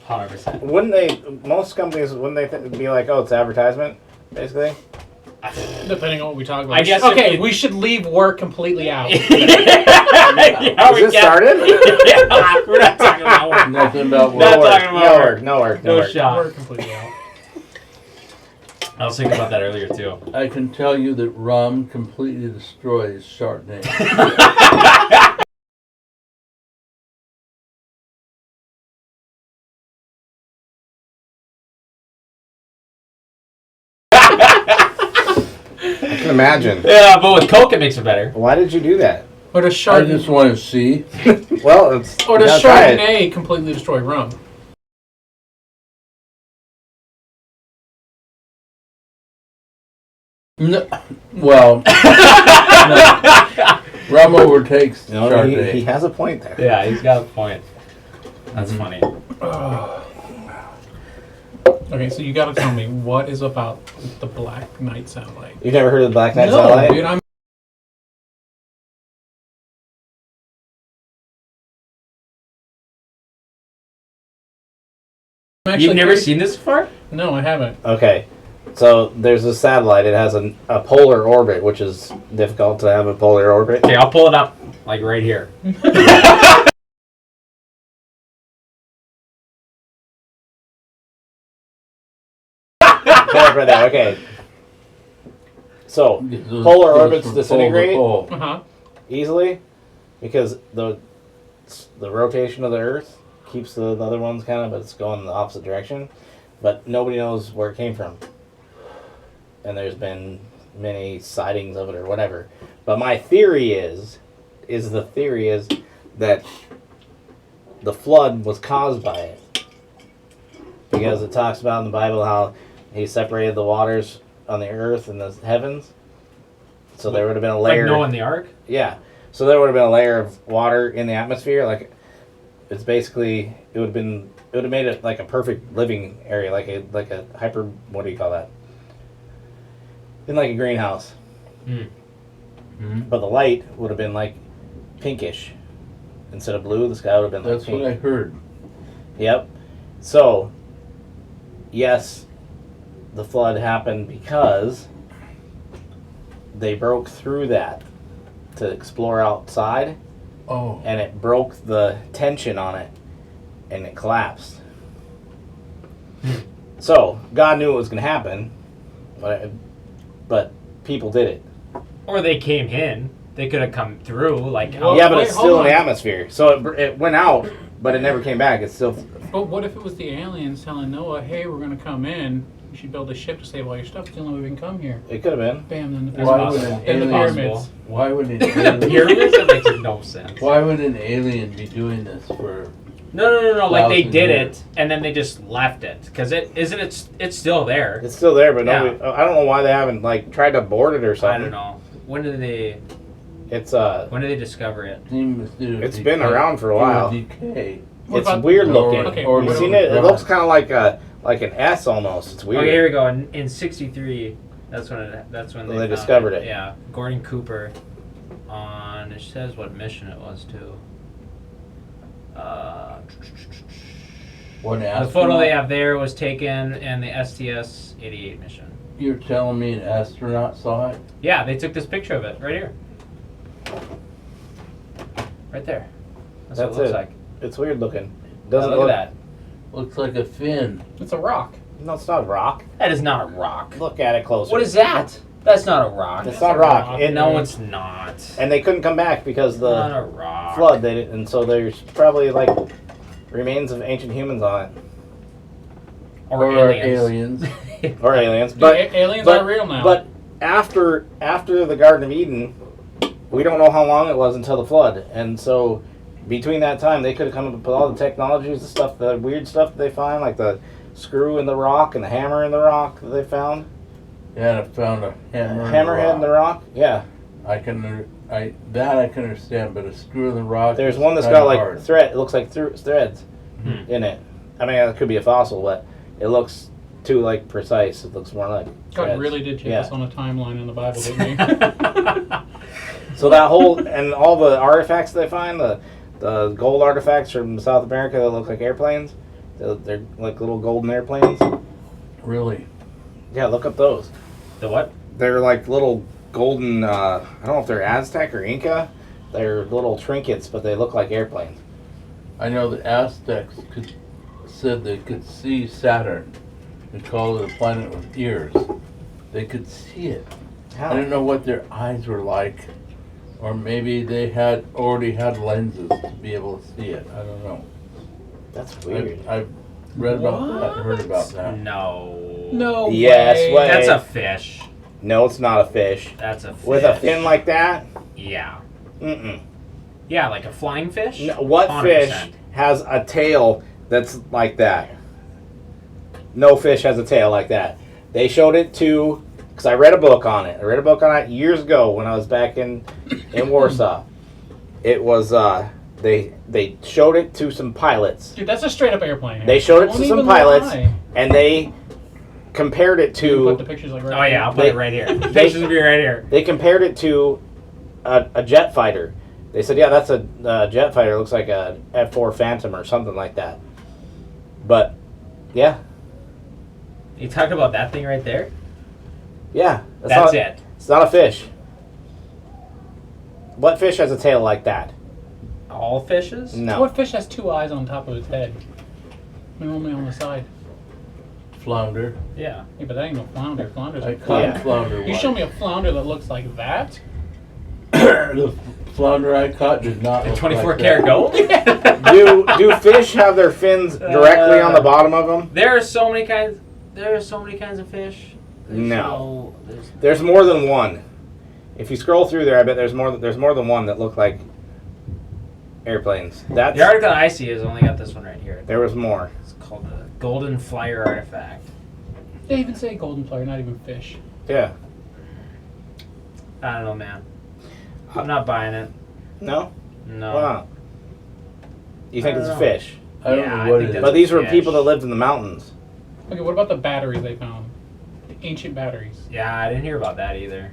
100%. Wouldn't they? Most companies wouldn't they be like, oh, it's advertisement, basically? Depending on what we talk about. I guess Okay, we should leave work completely out. Is this started? Yeah, we're not talking about work. Nothing about Not work. talking about No work. work. No work. No work. shot. Work completely out. I was thinking about that earlier too. I can tell you that rum completely destroys Chardonnay. I can imagine. Yeah, but with Coke it makes it better. Why did you do that? Or does I just want to see. Well, it's. Or you does gotta try it. Chardonnay completely destroy rum? No, well, no. Rum overtakes You know, Chardonnay. he has a point there. Yeah, he's got a point. That's funny. Okay, so you gotta tell me, what is about the Black Knight satellite? You've never heard of the Black Knight No, Satellite? dude, I'm... You've never seen this before? No, I haven't. Okay. So there's a satellite. It has a polar orbit, which is difficult to have a polar orbit. Okay, I'll pull it up like right here. Right there. Okay. So Those polar goes orbits from pole to disintegrate pole. Uh-huh. easily because the rotation of the Earth keeps the other ones kind of, but it's going in the opposite direction. But nobody knows where it came from, and there's been many sightings of it or whatever. But my theory is that the flood was caused by it, because it talks about in the Bible how he separated the waters on the earth and the heavens. So there would have been a layer. Like Noah in the Ark? Yeah. So there would have been a layer of water in the atmosphere. Like, it's basically, it would have made it like a perfect living area, like a hyper, what do you call that? In like a greenhouse. Mhm. But the light would have been like pinkish instead of blue. The sky would have been like That's pink. what I heard. Yep. So, yes, the flood happened because they broke through that to explore outside, Oh. and it broke the tension on it, and it collapsed. So, God knew it was going to happen, but people did it. Or they came in. They could have come through. Like, Well, Yeah, but wait, it's hold still in the on. atmosphere. So it went out, but it never came back. It's still... But what if it was the aliens telling Noah, hey, we're gonna come in, you should build a ship to save all your stuff, it's the only way we can come here. It could have been. Bam, then the That's Why pyramids. would possible. an Then the alien? pyramids. Why would an pyramids? alien? That makes no sense. Why would an alien be doing this for? No. Like they 1,000 did years. it and then they just left it because it's still there. It's still there, but Yeah. nobody... I don't know why they haven't, like, tried to board it or something. I don't know. When did they discover it? It's been around for a while. Decay. What It's about- weird looking. Okay, Or what you seen about- it? It looks kind of like an S almost. It's weird. Okay, here we go. In '63, that's when they found discovered it. Yeah, Gordon Cooper. It says what mission it was to. What The astronaut? photo they have there was taken in the STS-88 mission. You're telling me an astronaut saw it? Yeah, they took this picture of it right here. Right there. That's what That's it looks it. like. It's weird looking. Now Doesn't look look at Looks like a fin. It's a rock. No, it's not rock. that. That is not a rock. Look at it closer. What is that? That's not a rock. It's not rock. rock. No, it's not. And they couldn't come back because Not the a rock. flood. They didn't, and so there's probably like remains of ancient humans on it Or aliens. or aliens. Dude, But aliens but- are real now. But after the Garden of Eden, we don't know how long it was until the flood, and so between that time they could have come up with all the technologies, the stuff, the weird stuff that they find, like the screw in the rock and the hammer in the rock that they found. Yeah, I found a hammer. Hammerhead in the rock. Yeah. I can understand, but a screw in the rock. There's is one that's kinda got like hard. thread. It looks like threads Hmm. in it. I mean, it could be a fossil, but it looks too like precise. It looks more like God threads. really did take Yeah. us on a timeline in the Bible, didn't he? So that whole and all the artifacts they find, the gold artifacts from South America that look like airplanes, They're like little golden airplanes. Really? Yeah, look up those. The what? They're like little golden. I don't know if they're Aztec or Inca. They're little trinkets, but they look like airplanes. I know the Aztecs said they could see Saturn. They called it a planet with ears. They could see it. How? I don't know what their eyes were like, or maybe they had already had lenses to be able to see it. I don't know. That's weird. I've read about that, heard about that. No. No Yes, way. That's a fish. No, it's not a fish. That's a fish. With a fin like that? Yeah. Mm-mm. Yeah, like a flying fish? No, what 100%. fish has a tail that's like that? No fish has a tail like that. They showed it to, because I read a book on it. I read a book on it years ago when I was back in Warsaw. It was, they showed it to some pilots. Dude, that's a straight up airplane. They showed it Don't to some even pilots, lie. and they compared it You put the to, pictures like right Oh yeah, I'll put They- it right here. The pictures will be right here. they compared it to a jet fighter. They said, yeah, that's a jet fighter. It looks like a F-4 Phantom or something like that. But, yeah. You talking about that thing right there? Yeah. That's not, it. It's not a fish. What fish has a tail like that? All fishes? No. What fish has two eyes on top of its head? And only on the side. Flounder. Yeah. Yeah, but that ain't no flounder. Flounders I are caught Yeah. flounder You once. show me a flounder that looks like that? The flounder I caught did not The look 24 like karat that. gold? Do fish have their fins directly on the bottom of them? There are so many kinds. There are so many kinds of fish. No. there's There's more than one. If you scroll through there, I bet there's more than one that look like airplanes. That's the article I see has only got this one right here. there was more. It's called the Golden Flyer Artifact. They even say golden flyer, not even fish. Yeah. I don't know, man. I'm not buying it. No? No. Wow. You think I it's a don't know. fish? I don't Yeah, I know what think it is. that's But these were fish. people that lived in the mountains. Okay, what about the batteries they found? The ancient batteries. Yeah, I didn't hear about that either.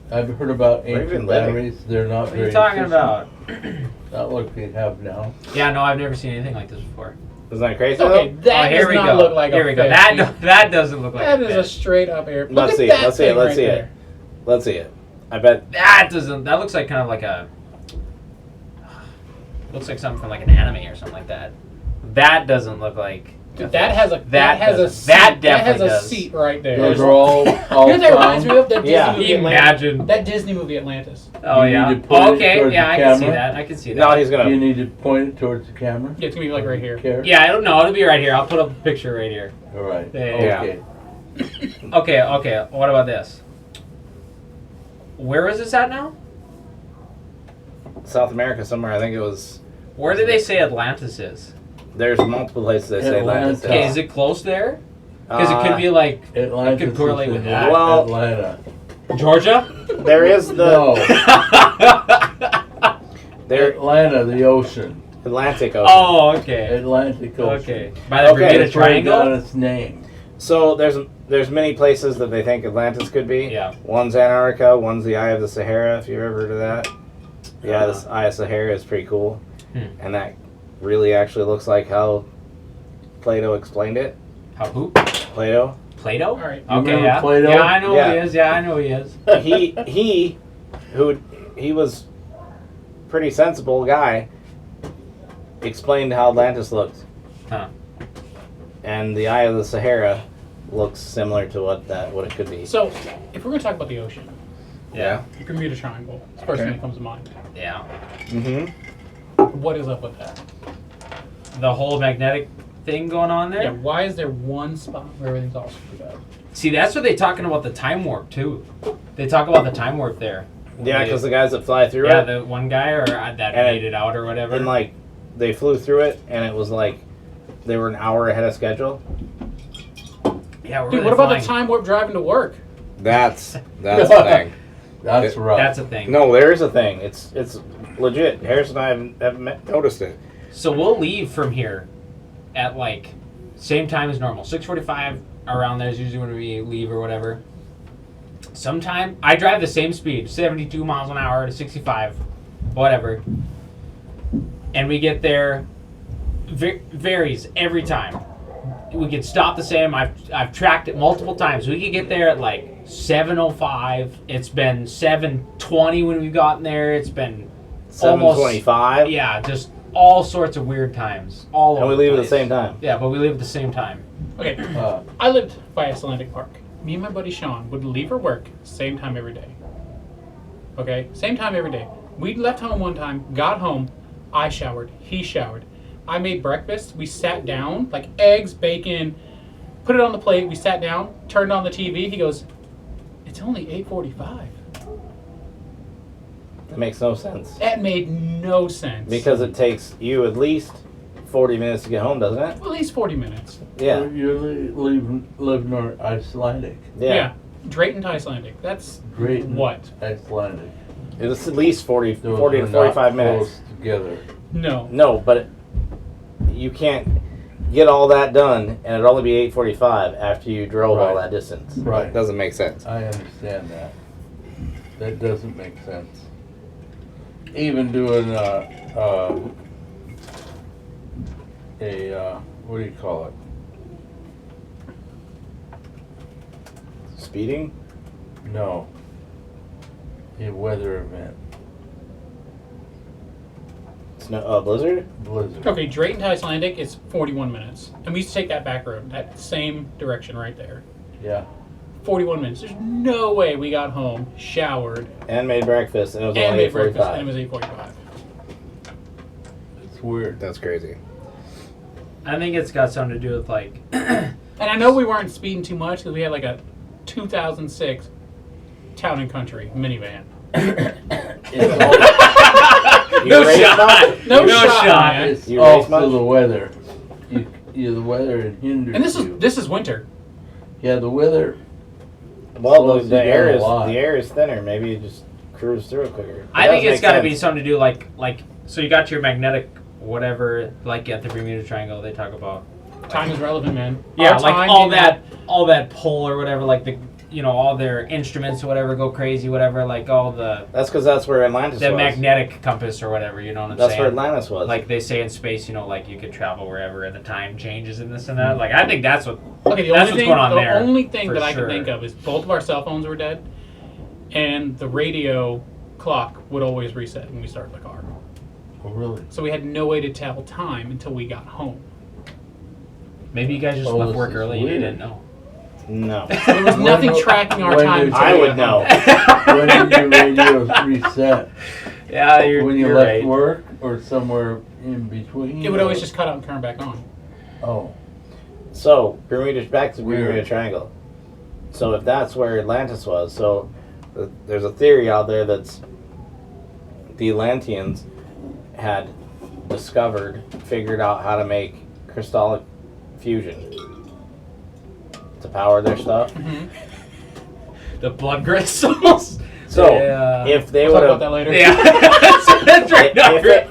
I've heard about Where have you ancient been living? batteries. They're not What are very you talking efficient. about? Not like they have now. Yeah, no, I've never seen anything like this before. Isn't that crazy? Okay, though? that here does we not go. look like here a we go. fish. That doesn't look like That a is a fish. straight up airplane. Let's Look see at it. that Let's see it. thing Let's right see it. there. Let's see it. I bet. That doesn't. That looks like kind of like a. Looks like something from like an anime or something like that. That doesn't look like. Dude, that has a That has a doesn't. seat. That That has definitely a does. seat right there. Those are all You know what that reminds me found. of? That Disney Yeah. movie Imagine. That Disney movie Atlantis. Oh You yeah. need to put it Okay. towards Yeah, the I can see camera. that. I can see that. No, he's gonna. You need to point it towards the camera. Yeah, it's gonna be like right here. Care? Yeah, I don't know. It'll be right here. I'll put up a picture right here. All right. Yeah. Okay. Okay. What about this? Where is this at now? South America somewhere. I think it was. Where did they say Atlantis is? There's multiple places they say Atlantis. Atlanta. Okay, is it close there? Because it could be like Atlantis could correlate is with in that. Well- Atlanta. Georgia. There is the No, there Atlanta, the ocean. Atlantic Ocean. Oh, okay. Atlantic Ocean. Okay. By the Okay. Bermuda That's where it got Triangle. its name. So there's many places that they think Atlantis could be. Yeah. One's Antarctica. One's the Eye of the Sahara. If you've ever heard of that. Yeah, this Eye of Sahara is pretty cool, and that really actually looks like how Plato explained it. How who? Plato. Plato. All right. You Okay. remember Yeah. Plato? Yeah, I know Yeah. who he is. Yeah, I know who he is. He was pretty sensible guy. Explained how Atlantis looked. Huh. And the Eye of the Sahara looks similar to what it could be. So, if we're gonna talk about the ocean, Yeah. the Bermuda Triangle, it's the first thing Okay. that comes to mind. Yeah. Mm-hmm. What is up with that? The whole magnetic thing going on there. Yeah, why is there one spot where everything's all screwed up? See, that's what they talking about the time warp too. They talk about the time warp there. Yeah, because the guys that fly through yeah, it, the one guy or that And made it out or whatever. and like they flew through it, and it was like they were an hour ahead of schedule. yeah, we're Dude, what about the time warp driving to work? That's the thing. That's right. That's a thing. No, there is a thing. It's legit. Harris and I haven't noticed it. So we'll leave from here at like same time as normal. 6:45 around there is usually when we leave or whatever. Sometime I drive the same speed, 72 miles an hour to 65, whatever. And we get there varies every time. we could stop the same. I've tracked it multiple times. We could get there at like 7:05. It's been 7:20 when we've gotten there. It's been 7:25. yeah, just all sorts of weird times. All And over we leave the at the place. same time. Yeah, but we leave at the same time. Okay, Uh, I lived by Icelandic Park. Me and my buddy Sean would leave for work same time every day. Okay, same time every day. We left home one time, got home, I showered, he showered. I made breakfast. We sat down, like eggs, bacon, put it on the plate. We sat down, turned on the TV. He goes, "It's only 8:45." That makes no sense. That made no sense. Because it takes you at least 40 minutes to get home, doesn't it? At least 40 minutes. Yeah. You live North Icelandic. Yeah. Drayton to Icelandic. That's Great. what? Icelandic. It's at least 40 Those 40 are to not 45 minutes. close together. No. No, but you can't get all that done, and it'd only be 8:45 after you drove all Right. that distance. Right. It doesn't make sense. I understand that. That doesn't make sense. Even doing what do you call it? Speeding? No. A weather event. Snow, blizzard? Blizzard. Okay, Drayton to Icelandic is 41 minutes. And we used to take that back road, that same direction right there. Yeah. 41 minutes. There's no way we got home, showered, And made breakfast, and it was and only made breakfast, and it 8:45. was 8:45. It's weird. That's crazy. I think it's got something to do with like And I know we weren't speeding too much because we had like a 2006 Town and Country minivan. It's all, no race shot. much? No No shot, shot. man. it's You race much? also the weather. The weather hinders And you. this is winter. Yeah, the weather. Well, Slows the you air down a is lot. the air is thinner. Maybe you just cruise through it quicker. It I think does it's make got to be sense. something to do like so you got your magnetic whatever like at the Bermuda Triangle they talk about. Time is relevant, man. Yeah, Our like time all did that pull or whatever, like the all their instruments or whatever go crazy, whatever, like all the That's because that's where Atlantis was. magnetic compass or whatever, you know what I'm That's saying? where Atlantis was. Like they say in space, like you could travel wherever and the time changes and this and that. Like I think that's what Okay, the That's only what's thing, going on the there, only thing for that I sure. can think of is both of our cell phones were dead, and the radio clock would always reset when we started the car. Oh, really? So we had no way to tell time until we got home. maybe you guys just Oh, left this work is early and you weird. didn't know. no. There was nothing tracking our when time. did- until I we would got home. know. When did your radio reset? Yeah, you're, When you you're left right. work or somewhere in between? It would always just cut out and turn back on. Oh. So back to Weird. Bermuda Triangle. So if that's where Atlantis was, so there's a theory out there that's the Atlanteans had figured out how to make crystallic fusion to power their stuff. The blood crystals. So Yeah. if they We'll would talk about have that later. Yeah. That's right.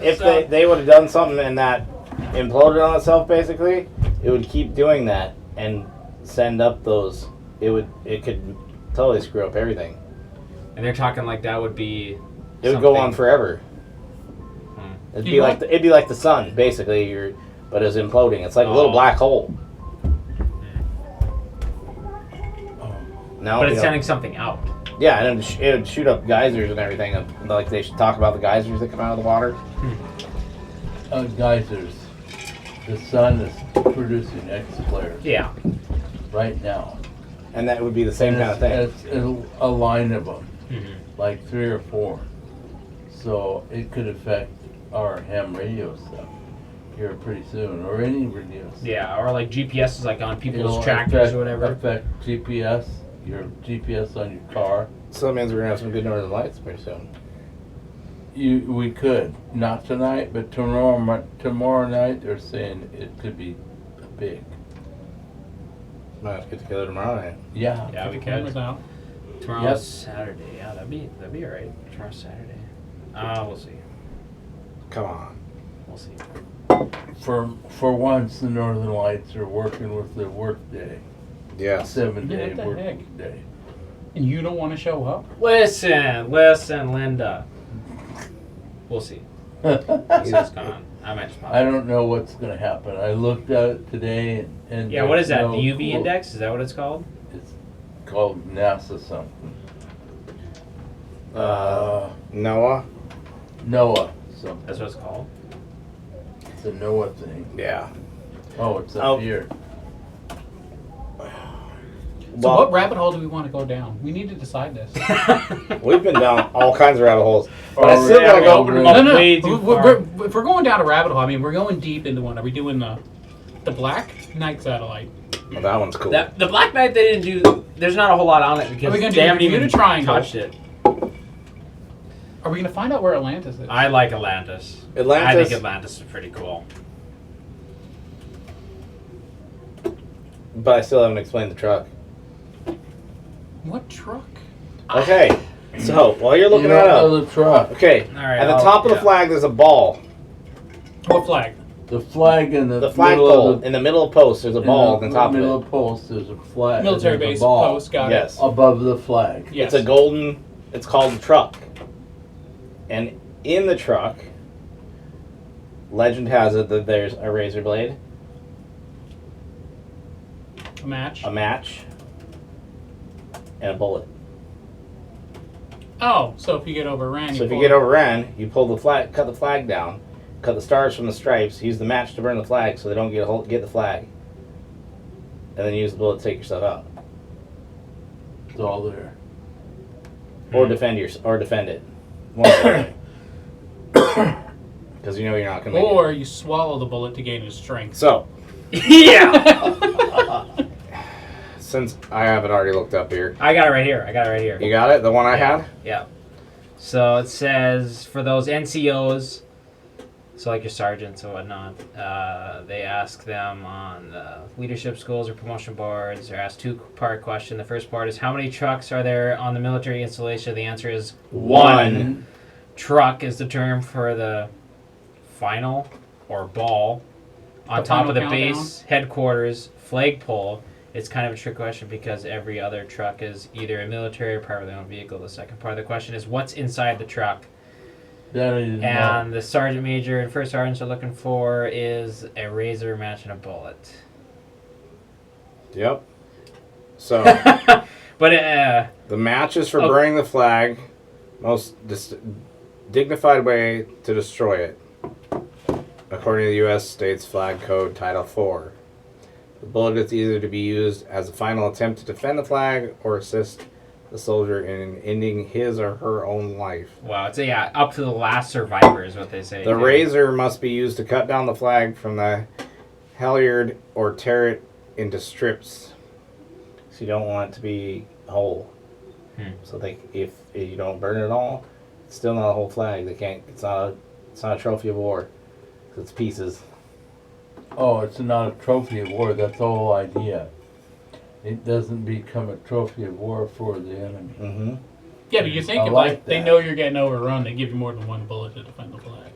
if they would have done something and that imploded on itself, basically, it would keep doing that and send up those. It could totally screw up everything. And they're talking like that would be. It would go on something- forever. Hmm. It'd You be know like it'd be like the sun, basically. But it's imploding. It's like a little Oh. black hole. Now, But you it's know, sending something out. yeah, and it would shoot up geysers and everything. Like they should talk about the geysers that come out of the water. Geysers. The sun is producing X flares Yeah. right now. And that would be the same And kind of thing. It's a line of them, Mm-hmm. like 3 or 4. So it could affect our ham radio stuff here pretty soon, or any radio stuff. Yeah, or like GPS is like on people's It'll tractors affect- or whatever. Affect GPS, your GPS on your car. So that means we're gonna have some good northern lights pretty soon. We could, not tonight, but tomorrow night they're saying it could be big. Might have to get together tomorrow night. Yeah. Yeah, we Cameras could. out. Tomorrow's Yep. Saturday. Yeah, that'd be alright. Tomorrow's Saturday. We'll see. Come on. We'll see. For once, the Northern Lights are working with the work day, Yes. 7-day Yeah, what the work heck? day. And you don't want to show up? Listen, Linda. We'll see. He's just gone. I might just pop I it. don't know what's gonna happen. I looked at it today and Yeah, what is that? there's The no UV clue. index? Is that what it's called? It's called NASA something. Noah. NOAA something. That's what it's called. It's a NOAA thing. Yeah. Oh, it's up Oh. here. So Well, what rabbit hole do we want to go down? We need to decide this. we've been down all kinds of rabbit holes, but I Oh, still yeah, gotta well, go. we're- No, no, Way no. too If we're going down a rabbit hole, I mean, we're going deep into one. Are we doing the Black Knight satellite? Well, that one's cool. That, the Black Knight, they didn't do. There's not a whole lot on it because Are we gonna they do haven't even Bermuda Triangle? touched it. Are we going to find out where Atlantis is? I like Atlantis. Atlantis. I think Atlantis is pretty cool. But I still haven't explained the truck. What truck? Okay, so while you're looking you that don't up, know the truck. okay, All right, at the I'll- top of the yeah. flag there's a ball. What flag? The flag in the The flagpole in the middle of post. There's a ball on the top of middle it. of post. There's a flag. Military there's a base ball post. Got Yes. above the flag. it. Yes. It's a golden. It's called the truck. And in the truck, legend has it that there's a razor blade, a match. a match, and a bullet. Oh, so if you get overran, So if you get overran, you pull the flag, cut the flag down, cut the stars from the stripes, use the match to burn the flag so they don't get the flag, and then use the bullet to take yourself out, It's all there. or defend it. Because you know you're not gonna. Make or it. you swallow the bullet to gain his strength. So Yeah! since I have it already looked up here, I got it right here. you got it. The one I had. Yeah. So it says for those NCOs, so like your sergeants or whatnot, they ask them on the leadership schools or promotion boards. They're asked two-part question. The first part is how many trucks are there on the military installation? The answer is one. Truck is the term for the final or ball on The top of the final base headquarters flagpole. It's kind of a trick question because every other truck is either a military or privately owned vehicle. The second part of the question is what's inside the truck. That I didn't know. And the sergeant major and first sergeants are looking for is a razor, match, and a bullet. Yep. So But the match is for Oh. burning the flag. Most dignified way to destroy it, according to the U.S. State's Flag Code Title IV. The bullet is either to be used as a final attempt to defend the flag or assist the soldier in ending his or her own life. wow, it's up to the last survivor is what they say. The too. razor must be used to cut down the flag from the halyard or tear it into strips. So you don't want it to be whole. So if you don't burn it all, it's still not a whole flag. They can't. It's not a trophy of war. It's pieces. Oh, it's not a trophy of war. That's the whole idea. It doesn't become a trophy of war for the enemy. Mm-hmm. Yeah, but you think I if like they that. know you're getting overrun, they give you more than one bullet to defend the flag.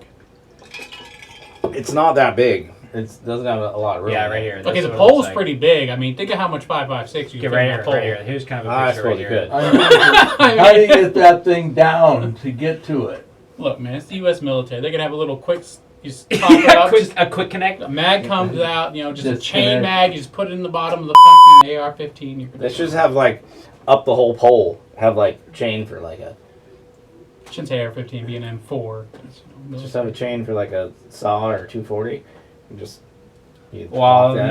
It's not that big. It doesn't have a lot of room. Yeah, right here. Okay, That's the what it looks pole's like. pretty big. I mean, think of how much 5.56 you Okay, can right fit in here, that pole. right here. Here's kind of a I picture right suppose you here. could. How do you get that thing down to get to it? Look, man, it's the U.S. military. They could have a little quick. You just pop it up. A quick connect. A mag comes out. You know, just a chain Disconnect. mag. You just put it in the bottom of the fucking AR-15. You're good They to should go. just have like up the whole pole. Have like chain for like a. Shouldn't say AR-15, be an M4. Just have a chain for like a saw or 240. And just. You Well, lock that.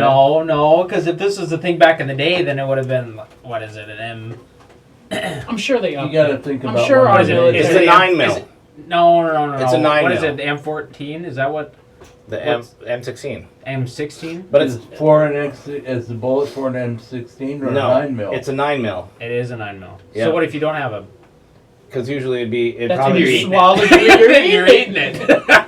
no, because if this was the thing back in the day, then it would have been what is it, an M? I'm sure they. You got to think I'm about sure what our it is. military- It's a 9 mil. Is it- No. It's a 9 What is mil. it? The M14? Is that what? The What's- M16. M16? But Is it's for an is the bullet for an M16 or no. a 9 mil? It's a 9 mil. It is a 9 mil. Yeah. So what if you don't have a? Because usually it'd That's probably when be. you swallow it. You're eating it.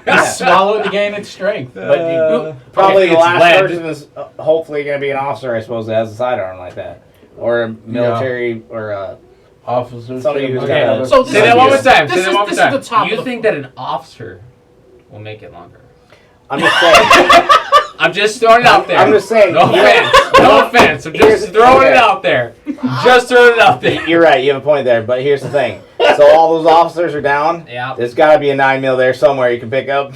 You swallow it to gain its strength. But you, probably Okay, the it's last lead. person is hopefully going to be an officer, I suppose, that has a sidearm like that, or a military, or a. Officers. Somebody should who's have got a- a- So this Say that is- one more time. this Say is- that one more this is time. the top You of the- think that an officer will make it longer? I'm just saying. I'm just throwing it out there. I'm just saying. No offense. No offense. I'm just throwing it out there. Just throwing it out there. You're right. You have a point there. But here's the thing. So all those officers are down. Yeah. There's got to be a 9 mil there somewhere you can pick up.